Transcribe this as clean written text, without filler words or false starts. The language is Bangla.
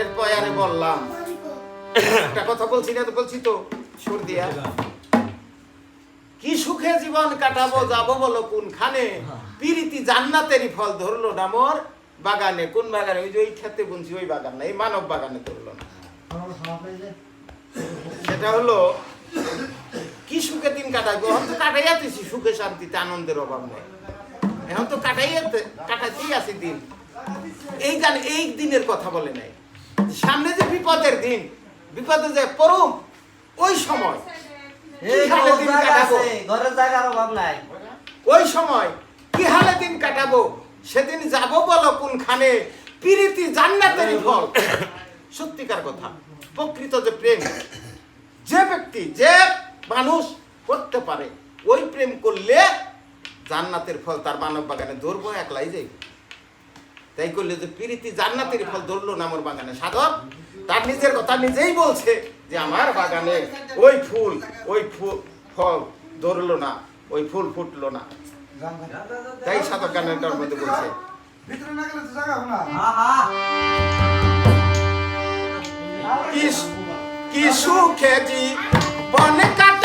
গানের পয়ারে বললাম একটা কথা বলছি না তো বলছি তো সুর দিয়া কি সুখে জীবন কাটাবো যাবো বলো কোনখানে পিরিতি জান্নাতেরই ফল ধরলো না মোর বাগানে কোন বাগানে ওই যে ওই খেতে বুনছি ওই বাগান না এই মানব বাগানে ধরলো না সেটা হলো কি সুখে দিন কাটাইবো এখন তো কাটাইয়াতেছি সুখে শান্তিতে আনন্দের অভাব নেই এখন তো কাটাইতেই আছি দিন এই গান এই দিনের কথা বলে নাই সামনে যে বিপদের দিন বিপদে যে পড়ুম ওই সময় ওই সময় কি হালে দিন কাটাবো সেদিন যাবো বলো কোনখানে পিরিতি জান্নাতেরই ফল সত্যিকার কথা প্রকৃত যে প্রেম যে ব্যক্তি যে মানুষ করতে পারে ওই প্রেম করলে জান্নাতের ফল তার মানব বাগানে ধরবো একলাই যাই তাই করলে যে পিরিতি জান্নাতের ফল ধরলো না আমার বাগানে সাধক তার নিজের কথা নিজেই বলছে যে আমার বাগানে ওই ফল ধরলো না ওই ফুল ফুটলো না তাই সাধক গানের মধ্যে বলছে কি সুখে জীবন কাট